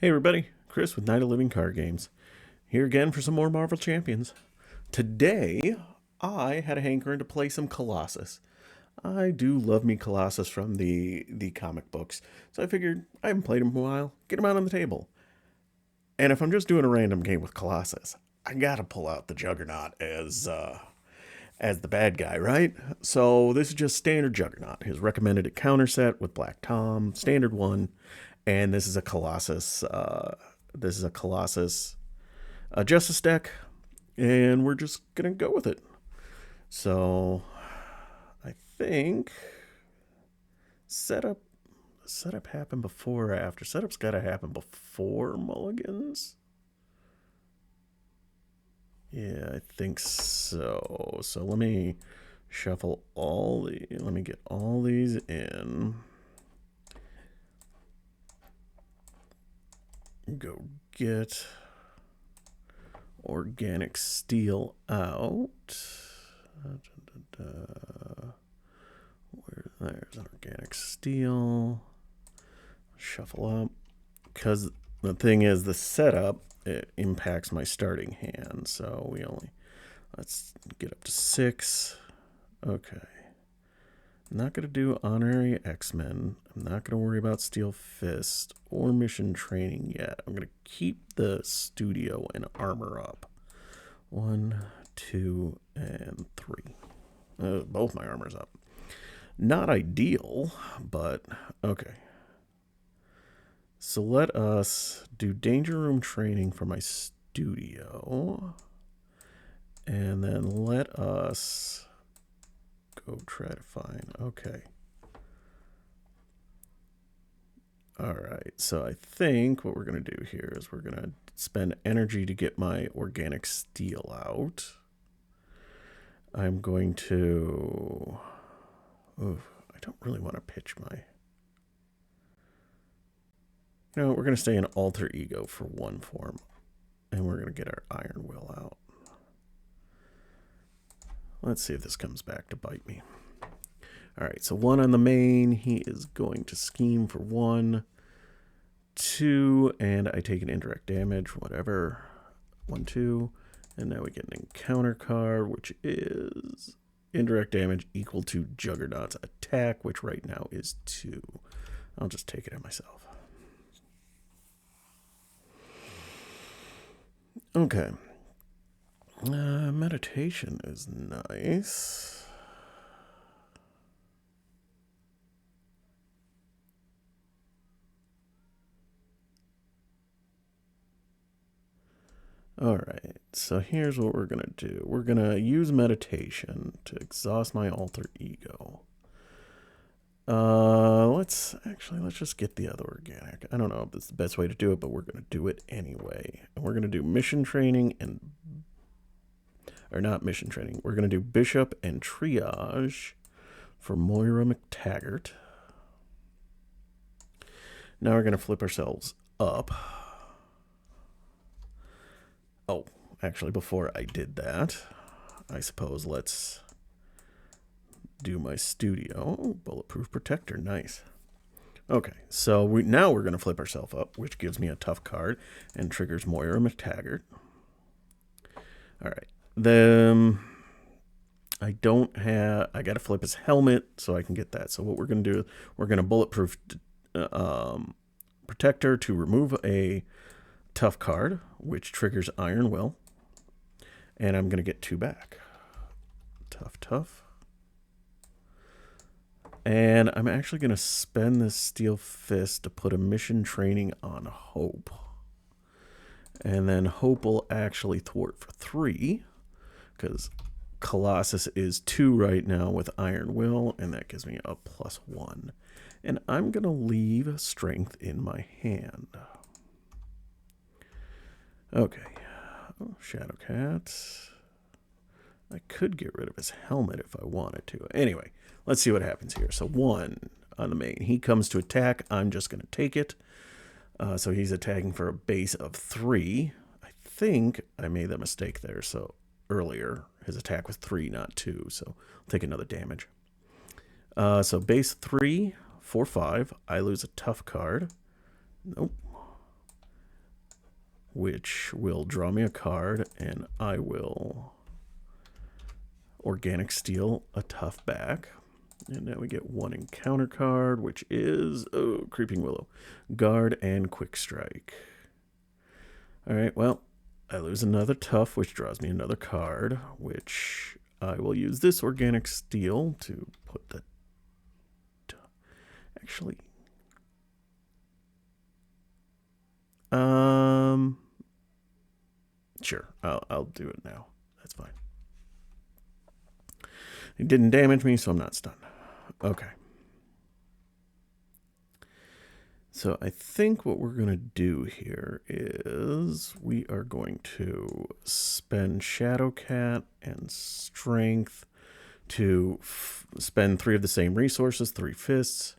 Hey everybody, Chris with Night of Living Card Games. Here again for some more Marvel Champions. Today, I had a hankering to play some Colossus. I do love me Colossus from the comic books, so I figured I haven't played him in a while, get him out on the table. And if I'm just doing a random game with Colossus, I gotta pull out the Juggernaut as the bad guy, right? So this is just standard Juggernaut. His recommended counter set with Black Tom, standard one, and this is a Colossus. This is a Colossus Justice deck, and we're just gonna go with it. So I think setup setup happened before or after. Setup's got to happen before Mulligans. Yeah, I think so. So let me shuffle all the. Let me get all these in. Go get organic steel out. There's organic steel. Shuffle up. Because the thing is, the setup, it impacts my starting hand. So let's get up to 6. Okay. I'm not going to do Honorary X-Men. I'm not going to worry about Steel Fist or Mission Training yet. I'm going to keep the Studio and Armor up. 1, 2, and 3. Both my armor's up. Not ideal, but okay. So let us do Danger Room Training for my Studio. And then let us go try to find. Okay. All right. So I think what we're going to do here is we're going to spend energy to get my organic steel out. I'm going to. Ooh, I don't really want to pitch my. No, we're going to stay in alter ego for one form. And we're going to get our Iron Will out. Let's see if this comes back to bite me. All right, so 1 on the main. He is going to scheme for 1, 2, and I take an indirect damage, whatever. 1, 2, and now we get an encounter card, which is indirect damage equal to Juggernaut's attack, which right now is 2. I'll just take it at myself. Okay. Meditation is nice. All right, so here's what we're going to do. We're going to use meditation to exhaust my alter ego. Let's just get the other organic. I don't know if this is the best way to do it, but we're going to do it anyway. And we're going to do mission training or not mission training. We're going to do Bishop and Triage for Moira McTaggart. Now we're going to flip ourselves up. Oh, actually, before I did that, I suppose let's do my Studio. Oh, Bulletproof Protector, nice. Okay, so now we're going to flip ourselves up, which gives me a tough card and triggers Moira McTaggart. All right, then I got to flip his helmet so I can get that. So what we're going to do, we're going to Bulletproof Protector to remove a tough card, which triggers Iron Will. And I'm going to get 2 back. Tough. And I'm actually going to spend this Steel Fist to put a mission training on Hope. And then Hope will actually thwart for 3. Because Colossus is 2 right now with Iron Will. And that gives me a +1. And I'm going to leave Strength in my hand. Okay. Oh, Shadowcat. I could get rid of his helmet if I wanted to. Anyway, let's see what happens here. So 1 on the main. He comes to attack. I'm just going to take it. So he's attacking for a base of 3. I think I made that mistake there. So earlier, his attack was 3, not 2. So I'll take another damage. So base 3 for 5. I lose a tough card. Nope. which will draw me a card, and I will Organic Steel a tough back. And now we get one encounter card, which is, oh, Creeping Willow. Guard and Quick Strike. All right, well, I lose another tough, which draws me another card, which I will use this Organic Steel to put the... Actually... Sure, I'll do it now. That's fine. It didn't damage me, so I'm not stunned. Okay. So I think what we're going to do here is we are going to spend Shadowcat and Strength to spend 3 of the same resources, 3 fists,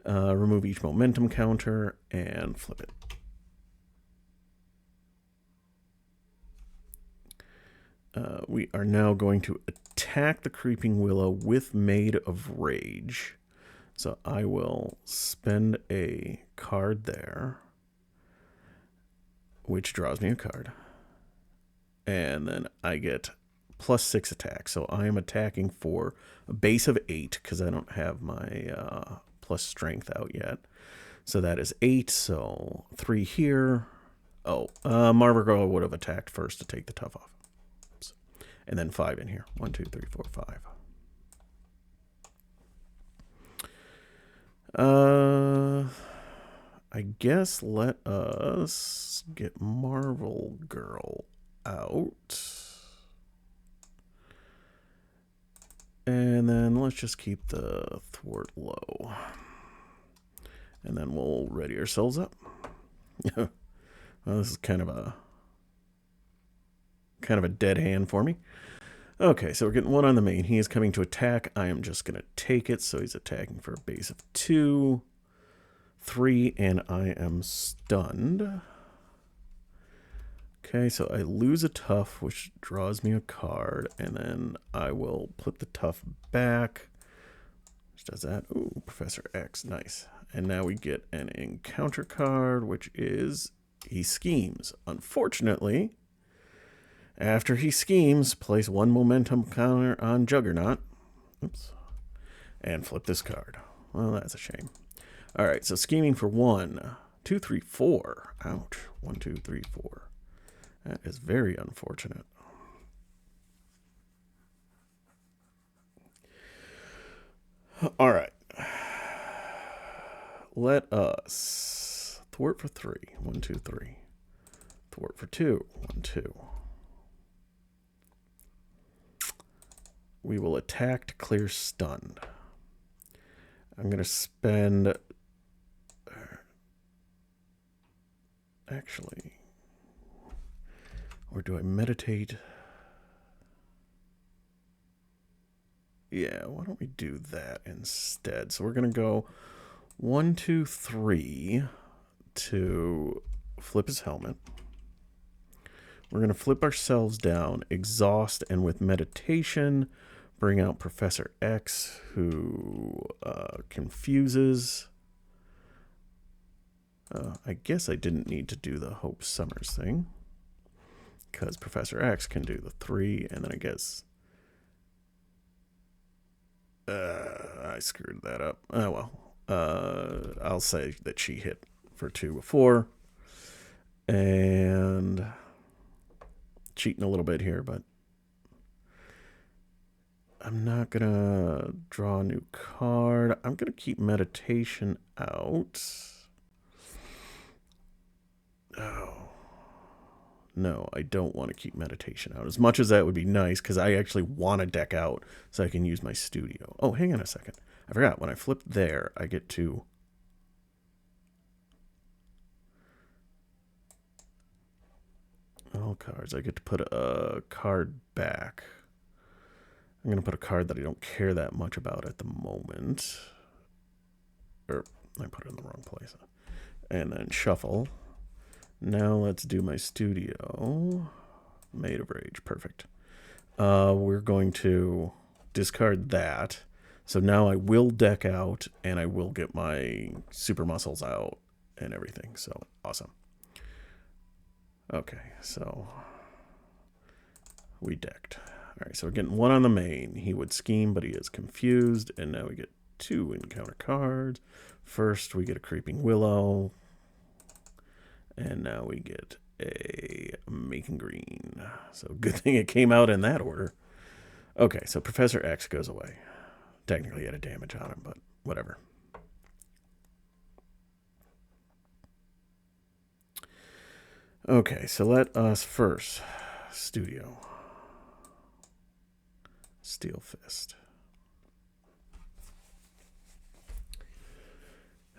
remove each momentum counter, and flip it. We are now going to attack the Creeping Willow with Maid of Rage. So I will spend a card there, which draws me a card. And then I get +6 attack. So I am attacking for a base of 8 because I don't have my plus strength out yet. So that is 8. So 3 here. Oh, Marvergo would have attacked first to take the tough off. And then 5 in here. 1, 2, 3, 4, 5. I guess let us get Marvel Girl out. And then let's just keep the thwart low. And then we'll ready ourselves up. Well, this is kind of a dead hand for me. Okay, so we're getting 1 on the main. He is coming to attack. I am just going to take it. So he's attacking for a base of 2, 3, and I am stunned. Okay, so I lose a tough, which draws me a card, and then I will put the tough back. Which does that? Ooh, Professor X, nice. And now we get an encounter card, which is he schemes. Unfortunately, after he schemes, place 1 momentum counter on Juggernaut. Oops. And flip this card. Well, that's a shame. All right, so scheming for 1, 2, 3, 4. Ouch. 1, 2, 3, 4. That is very unfortunate. All right. Let us thwart for 3. 1, 2, 3. Thwart for 2. 1, 2. We will attack to clear stunned. I'm going to spend... Actually... Or do I meditate? Yeah, why don't we do that instead? So we're going to go 1, 2, 3 to flip his helmet. We're going to flip ourselves down, exhaust, and with meditation, bring out Professor X, who confuses. I guess I didn't need to do the Hope Summers thing, because Professor X can do the 3, and then I guess I screwed that up. Oh, well. I'll say that she hit for 2 before, and cheating a little bit here, but I'm not going to draw a new card. I'm going to keep meditation out. Oh. No, I don't want to keep meditation out. As much as that would be nice, because I actually want to deck out so I can use my studio. Oh, hang on a second. I forgot. When I flip there, I get to... All cards. I get to put a card back. I'm going to put a card that I don't care that much about at the moment. Or, I put it in the wrong place. And then shuffle. Now let's do my studio. Maid of Rage. Perfect. We're going to discard that. So now I will deck out, and I will get my super muscles out and everything. So, awesome. Okay, so we decked. All right, so we're getting 1 on the main. He would scheme, but he is confused. And now we get 2 encounter cards. First, we get a Creeping Willow. And now we get a Making Green. So good thing it came out in that order. Okay, so Professor X goes away. Technically, he had a damage on him, but whatever. Okay, so let us first. Studio. Steel Fist.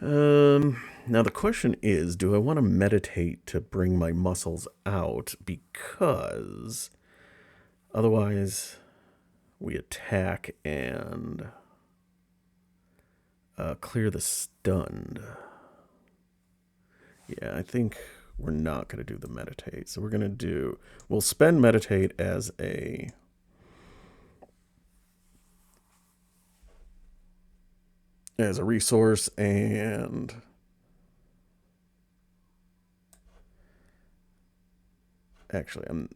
Now the question is, do I want to meditate to bring my muscles out? Because otherwise we attack and clear the stunned. Yeah, I think we're not going to do the meditate. So we'll spend meditate as a resource, and actually I'm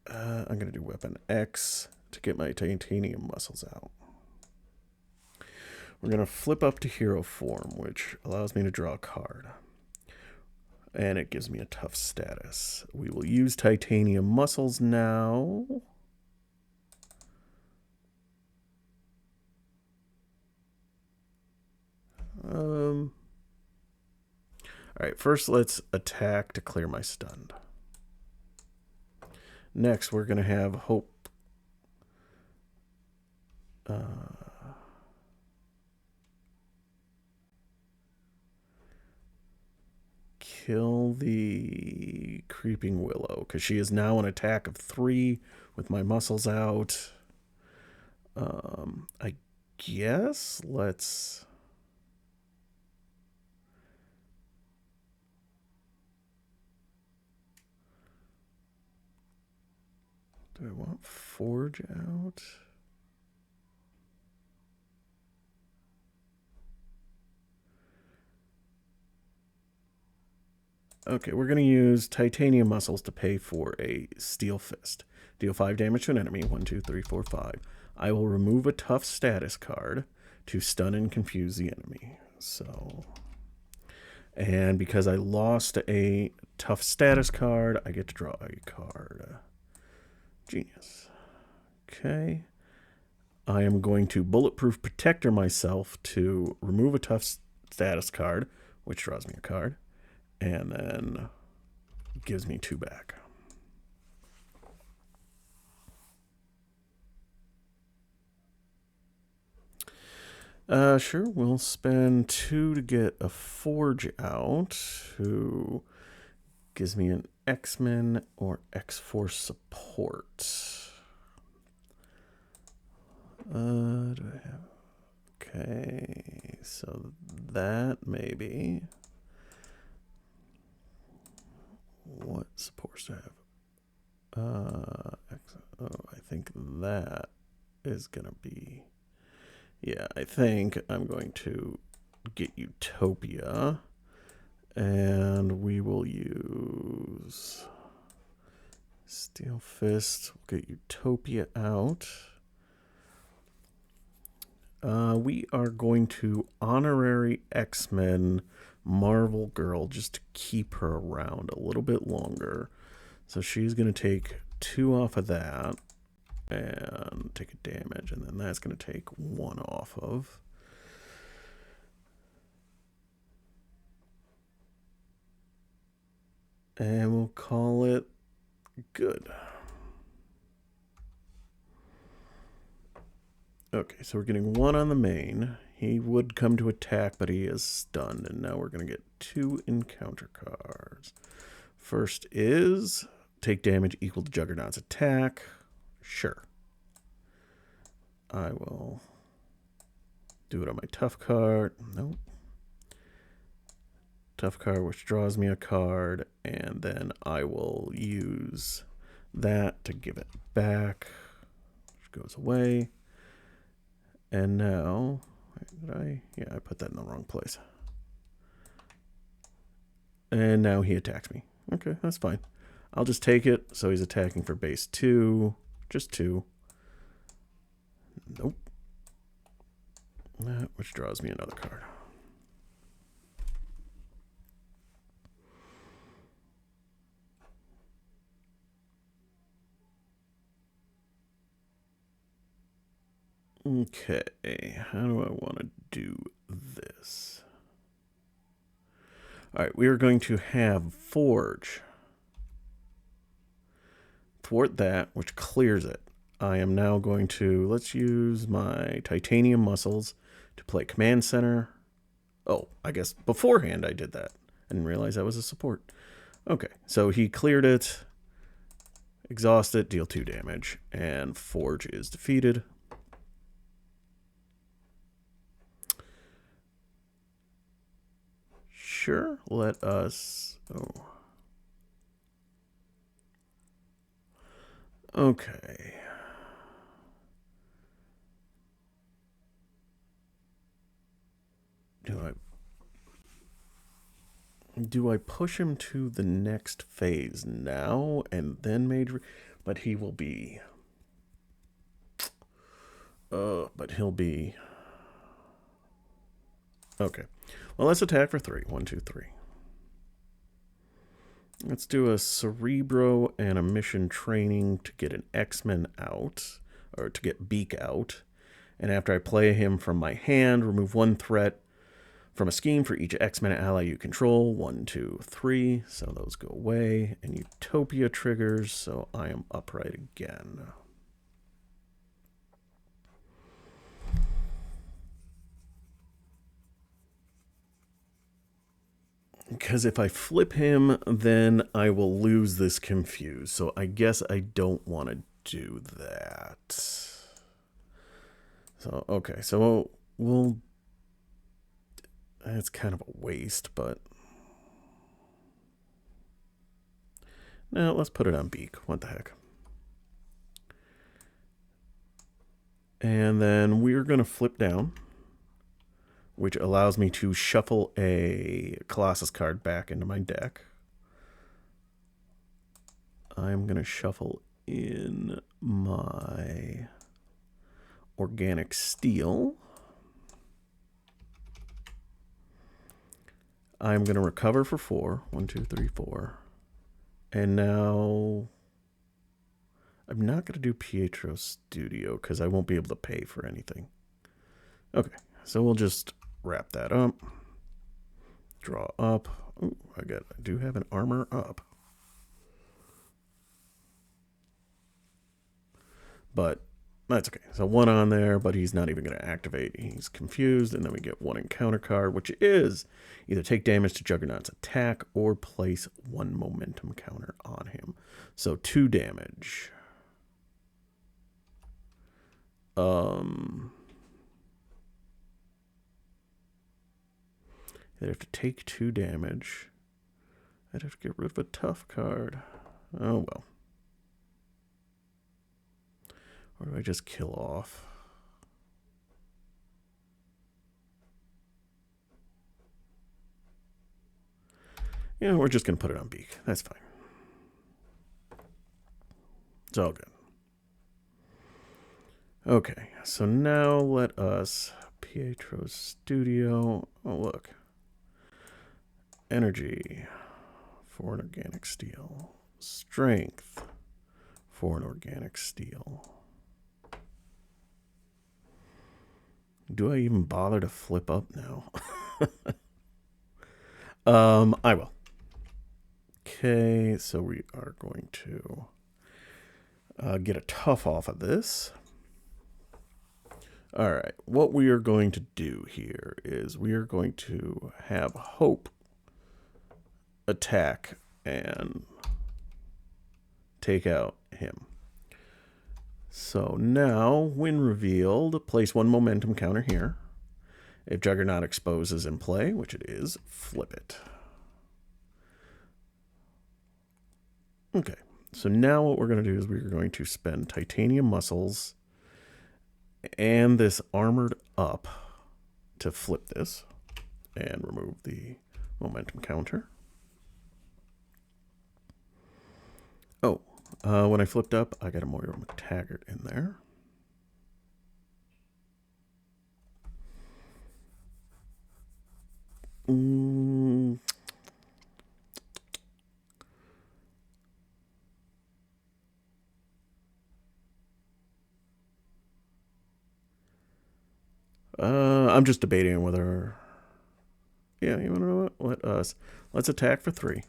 going to do weapon X to get my titanium muscles out. We're going to flip up to hero form, which allows me to draw a card. And it gives me a tough status. We will use titanium muscles now. All right, first let's attack to clear my stunned. Next, we're going to have hope. Kill the Creeping Willow, because she is now an attack of 3 with my muscles out. I guess let's... Do I want Forge out? Okay, we're going to use titanium muscles to pay for a Steel Fist. Deal 5 damage to an enemy. 1, 2, 3, 4, 5. I will remove a tough status card to stun and confuse the enemy. So, and because I lost a tough status card, I get to draw a card. Genius. Okay. I am going to Bulletproof Protector myself to remove a tough status card, which draws me a card, and then gives me 2 back. Sure, we'll spend 2 to get a Forge out, who gives me an X-Men or X-Force support. Do I have... Okay, so that maybe... What supports do I have? I think that is going to be... Yeah, I think I'm going to get Utopia, and we will use Steel Fist. We'll get Utopia out. We are going to Honorary X-Men Marvel Girl just to keep her around a little bit longer. So she's going to take 2 off of that and take a damage, and then that's going to take 1 off of. And we'll call it good. Okay, so we're getting 1 on the main. He would come to attack, but he is stunned. And now we're going to get 2 encounter cards. First is take damage equal to Juggernaut's attack. Sure. I will do it on my tough card. Nope. Tough card, which draws me a card. And then I will use that to give it back, which goes away. And now, I put that in the wrong place. And now he attacks me. Okay, that's fine. I'll just take it. So he's attacking for base 2. Just 2. Nope. Which draws me another card. Okay, how do I want to do this? All right, we are going to have Forge. Thwart that, which clears it. I am now going to, let's use my titanium muscles to play command center. Oh, I guess beforehand I did that. I didn't realize that was a support. Okay, so he cleared it, exhaust it, deal 2 damage, and Forge is defeated. Sure, let us... Oh. Okay. Do I push him to the next phase now and then major? But he will be... but he'll be... Okay. Well, let's attack for 3. 1, 2, 3. Let's do a Cerebro and a mission training to get an X-Men out, or to get Beak out. And after I play him from my hand, remove 1 threat from a scheme for each X-Men ally you control. 1, 2, 3. So those go away. And Utopia triggers, so I am upright again. Because if I flip him, then I will lose this confuse. So I guess I don't want to do that. So, okay, so we'll... It's kind of a waste, but... Now, let's put it on Beak. What the heck. And then we're going to flip down, which allows me to shuffle a Colossus card back into my deck. I'm going to shuffle in my Organic Steel. I'm going to recover for 4. 1, 2, 3, 4. And now I'm not going to do Pietro Studio because I won't be able to pay for anything. Okay, so we'll just wrap that up. Draw up. Ooh, I do have an armor up. But that's okay. So 1 on there, but he's not even going to activate. He's confused, and then we get 1 encounter card, which is either take damage to Juggernaut's attack or place 1 momentum counter on him. So 2 damage. I'd have to take 2 damage. I'd have to get rid of a tough card. Oh, well. Or do I just kill off? Yeah, we're just going to put it on Beak. That's fine. It's all good. Okay, so now let us... Pietro Studio. Oh, look. Energy for an Organic Steel. Strength for an Organic Steel. Do I even bother to flip up now? I will. Okay, so we are going to get a tough off of this. All right, what we are going to do here is we are going to have Hope attack and take out him. So now, when revealed, place 1 momentum counter here. If Juggernaut exposes in play, which it is, flip it. Okay, so now what we're going to do is we're going to spend titanium muscles and this armored up to flip this and remove the momentum counter. When I flipped up, I got a Moira McTaggart in there. I'm just debating whether... Yeah, you want to know what? Let's attack for 3.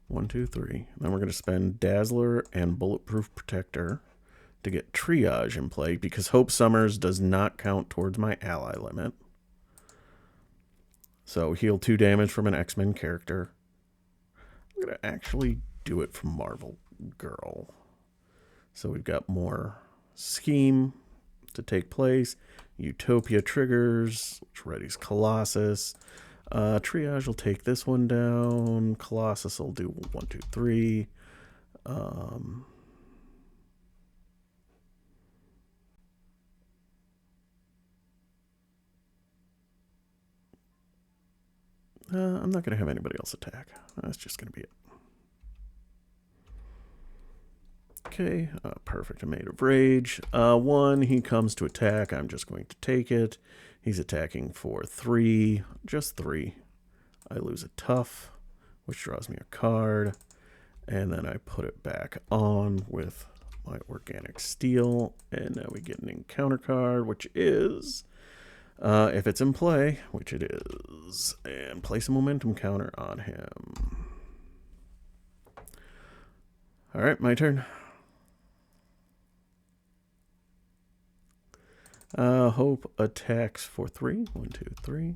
1, 2, 3. Then we're going to spend Dazzler and Bulletproof Protector to get Triage in play because Hope Summers does not count towards my ally limit. So heal 2 damage from an X-Men character. I'm going to actually do it from Marvel Girl. So we've got more scheme to take place. Utopia triggers, which readies Colossus. Triage will take this one down. Colossus will do 1, 2, 3. I'm not going to have anybody else attack. That's just going to be it. Okay, perfect. A Made of Rage. 1, he comes to attack. I'm just going to take it. He's attacking for 3. Just 3. I lose a Tough, which draws me a card. And then I put it back on with my Organic Steel. And now we get an encounter card, which is, if it's in play, which it is, and place a momentum counter on him. All right, my turn. Hope attacks for 3. 1, 2, 3.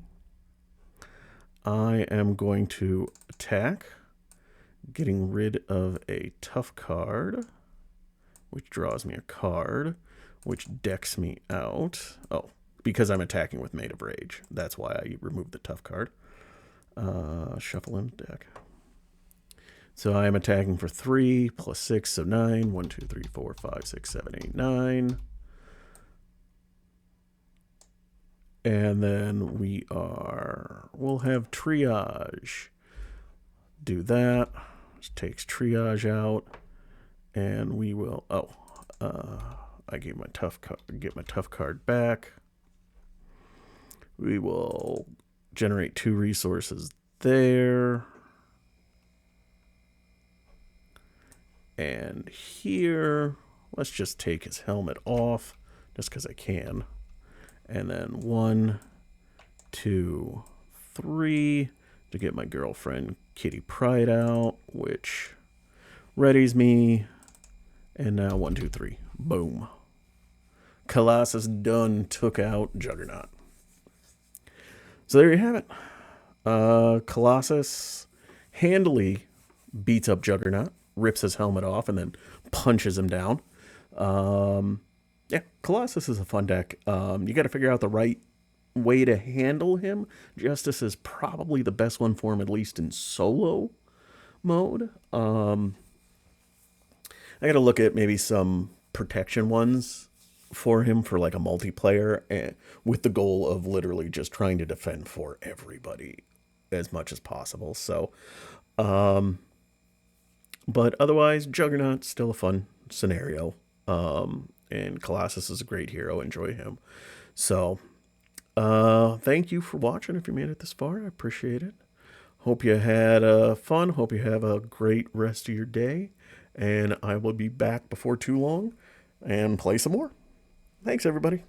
I am going to attack, getting rid of a Tough card, which draws me a card, which decks me out. Oh, because I'm attacking with Made of Rage. That's why I removed the Tough card. Shuffle in deck. So I am attacking for 3 plus 6, so 9. 1, 2, 3, 4, 5, 6, 7, 8, 9. And then we'll have Triage. Do that. Just takes Triage out. And we will, I gave my get my Tough card back. We will generate 2 resources there. And here, let's just take his helmet off, just because I can. And then 1, 2, 3 to get my girlfriend Kitty Pryde out, which readies me. And now 1, 2, 3. Boom. Colossus done took out Juggernaut. So there you have it. Colossus handily beats up Juggernaut, rips his helmet off, and then punches him down. Yeah, Colossus is a fun deck. You got to figure out the right way to handle him. Justice is probably the best one for him, at least in solo mode. I got to look at maybe some protection ones for him for like a multiplayer, and with the goal of literally just trying to defend for everybody as much as possible. So, but otherwise, Juggernaut's still a fun scenario. And Colossus is a great hero. Enjoy him. So, thank you for watching. If you made it this far, I appreciate it. Hope you had fun. Hope you have a great rest of your day. And I will be back before too long and play some more. Thanks, everybody.